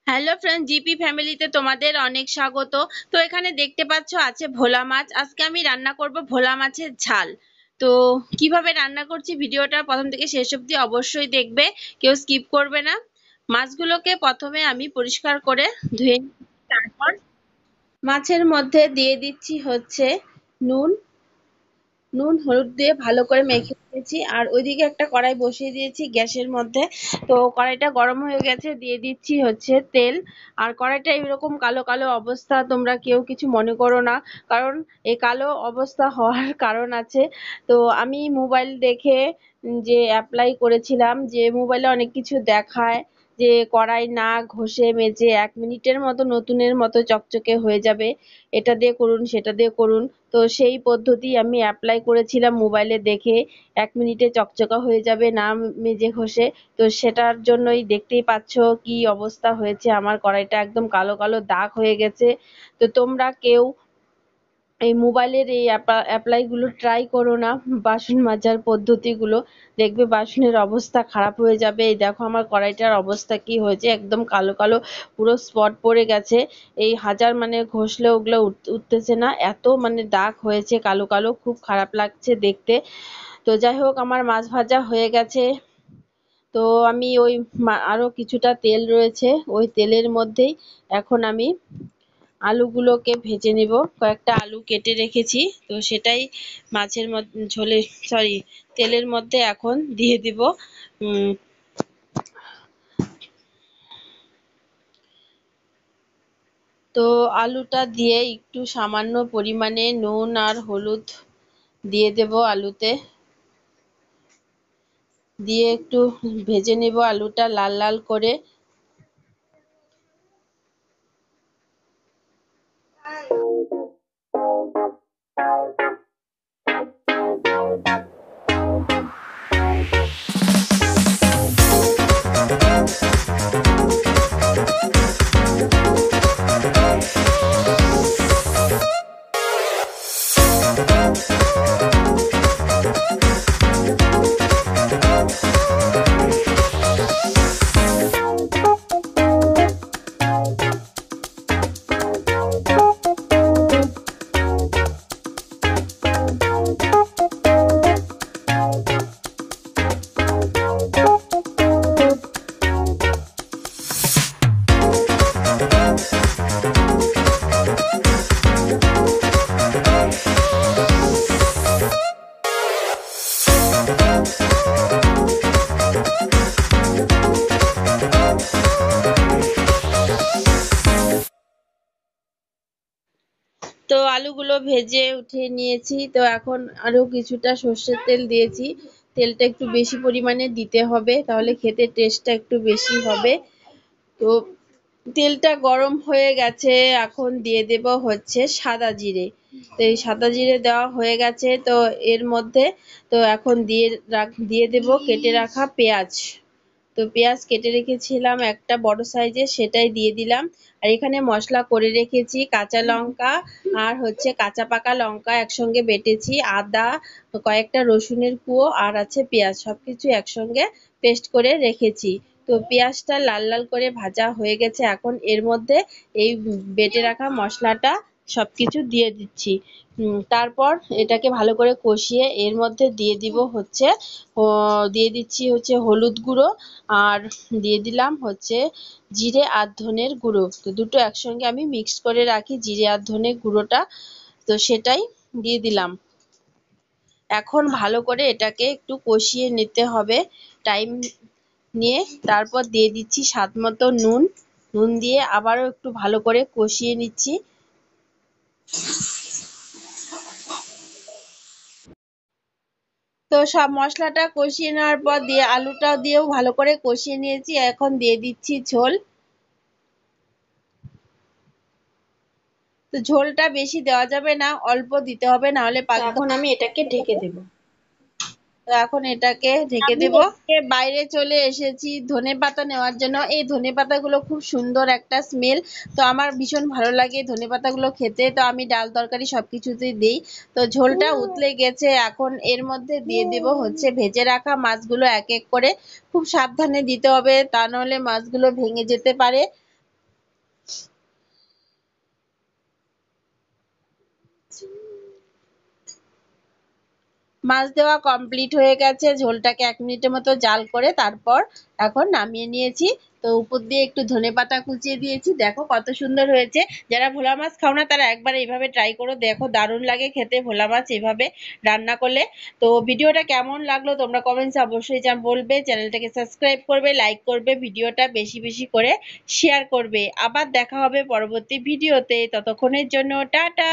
Hello friend, GP ফ্যামিলিতে তোমাদের অনেক স্বাগত। তো এখানে দেখতে পাচ্ছ আছে ভোলা মাছ। আজকে আমি রান্না করব ভোলা মাছের ঝাল। তো কিভাবে রান্না করছি ভিডিওটা প্রথম থেকে শেষ অবধি অবশ্যই দেখবে, কেউ স্কিপ করবে না। মাছগুলোকে প্রথমে আমি পরিষ্কার করে ধুয়ে নিচ্ছি। তারপর মাছের মধ্যে দিয়ে দিচ্ছি হচ্ছে নুন। নুন হলুদ দিয়ে ভালো করে মেখে নিয়েছি, আর ওইদিকে একটা কড়াই বসিয়ে দিয়েছি গ্যাসের মধ্যে। তো কড়াইটা গরম হয়ে গেছে, দিয়ে দিচ্ছি হচ্ছে তেল। আর কড়াইটা এরকম কালো কালো অবস্থা, তোমরা কেউ কিছু মনে করো না, কারণ এই কালো অবস্থা হওয়ার কারণ আছে। তো আমি মোবাইল দেখে যে অ্যাপ্লাই করেছিলাম, যে মোবাইলে অনেক কিছু দেখায় যে কড়াই না ঘষে মেজে 1 মিনিটের মতো নতুনের মতো চকচকে হয়ে যাবে, এটা দিয়ে করুন সেটা দিয়ে করুন। তো সেই পদ্ধতি আমি অ্যাপ্লাই করেছিলাম মোবাইলে দেখে, 1 মিনিটে চকচকা হয়ে যাবে না মেজে ঘষে। তো সেটার জন্যই দেখতেই পাচ্ছ কি অবস্থা হয়েছে, আমার কড়াইটা একদম কালো কালো দাগ হয়ে গেছে। তো তোমরা কেউ এই মোবাইলের এই অ্যাপ্লাই গুলো ট্রাই করো না, বাসন মাজার পদ্ধতিগুলো, দেখবে বাসনের অবস্থা খারাপ হয়ে যাবে। এই দেখো আমার কড়াইটার অবস্থা কি হয়েছে, একদম কালো কালো পুরো স্পট পড়ে গেছে। এই হাজার মানে ঘষলে ওগুলো উঠতেছে না, এত মানে দাগ হয়েছে কালো কালো, খুব খারাপ লাগছে দেখতে। তো যাই হোক, আমার মাছ ভাজা হয়ে গেছে। তো আমি ওই আরো কিছুটা তেল রয়েছে, ওই তেলের মধ্যেই এখন আমি আলুগুলোকে ভেজে নিব। কয়েকটা আলু কেটে রেখেছি, তো সেটাই মাছের মধ্যে ঝোলে সরি তেলের মধ্যে এখন দিয়ে দিব। তো আলুটা দিয়ে একটু সামান্য পরিমাণে নুন আর হলুদ দিয়ে দেব আলুতে, দিয়ে একটু ভেজে নেব আলুটা লাল লাল করে। তো আলুগুলো ভেজে উঠিয়ে নিয়েছি। তো এখন আরো কিছুটা সর্ষের তেল দিয়েছি, তেলটা একটু বেশি পরিমাণে দিতে হবে, তাহলে খেতে টেস্টটা একটু বেশি হবে। তো তেলটা গরম হয়ে গেছে, এখন দিয়ে দেব হচ্ছে সাদা জিরে। তো এই সাদা জিরে দেওয়া হয়ে গেছে, তো এর মধ্যে তো এখন দিয়ে দেব কেটে রাখা পেঁয়াজ। তো পেঁয়াজ কেটে রেখেছিলাম একটা বড় সাইজের, সেটাই দিয়ে দিলাম। আর এখানে মশলা করে রেখেছি কাঁচা লঙ্কা আর হচ্ছে কাঁচা পাকা লঙ্কা একসঙ্গে বেটেছি, আদা, কয়েকটা রসুনের কুয়ো, আর আছে পেঁয়াজ, সবকিছু একসঙ্গে পেস্ট করে রেখেছি। তো পেঁয়াজটা লাল লাল করে ভাজা হয়ে গেছে, এখন এর মধ্যে এই বেটে রাখা মশলাটা সবকিছু দিয়ে দিচ্ছি। তারপর এটাকে ভালো করে কষিয়ে এর মধ্যে দিয়ে দিচ্ছি হচ্ছে হলুদ গুঁড়ো, আর দিয়ে দিলাম হচ্ছে জিরে আর ধনের গুঁড়ো। তো দুটো একসঙ্গে আমি মিক্স করে রাখি, জিরে আর ধনে গুঁড়োটা, তো সেটাই দিয়ে দিলাম। এখন ভালো করে এটাকে একটু কষিয়ে নিতে হবে টাইম নিয়ে। তারপর দিয়ে দিচ্ছি স্বাদ মতো নুন। নুন দিয়ে আবারও একটু ভালো করে কষিয়ে নিচ্ছি। তো সব মশলাটা কষিয়ে নেওয়ার পর দিয়ে আলুটা দিয়েও ভালো করে কষিয়ে নিয়েছি, এখন দিয়ে দিচ্ছি ঝোল। তো ঝোলটা বেশি দেওয়া যাবে না, অল্প দিতে হবে, না হলে এখন আমি এটাকে ঢেকে দেব। তো এখন এটাকে ঢেকে দেব। বাইরে চলে এসেছি ধনেপাতা নেওয়ার জন্য। এই ধনেপাতাগুলো খুব সুন্দর একটা স্মেল, তো আমার ভীষণ ভালো লাগে ধনেপাতাগুলো খেতে, তো আমি ডাল তরকারি সবকিছুতেই দিই। তো ঝোলটা উতলে গেছে, এখন এর মধ্যে দিয়ে দেব হচ্ছে ভেজে রাখা মাছগুলো এক এক করে। খুব সাবধানে দিতে হবে, তা নাহলে মাছগুলো ভেঙে যেতে পারে। মাছ দেওয়া কমপ্লিট হয়ে গেছে, ঝোলটাকে 1 মিনিটের মতো জাল করে তারপর এখন নামিয়ে নিয়েছি। তো উপর দিয়ে একটু ধনেপাতা কুচিয়ে দিয়েছি, দেখো কত সুন্দর হয়েছে। যারা ভোলা মাছ খাও না তারা একবার এইভাবে ট্রাই করো, দেখো দারুণ লাগে খেতে ভোলা মাছ এভাবে রান্না করলে। তো ভিডিওটা কেমন লাগলো তোমরা কমেন্টসে অবশ্যই বলবে, চ্যানেলটাকে সাবস্ক্রাইব করবে, লাইক করবে, ভিডিওটা বেশি বেশি করে শেয়ার করবে। আবার দেখা হবে পরবর্তী ভিডিওতে, ততক্ষণের জন্য টাটা।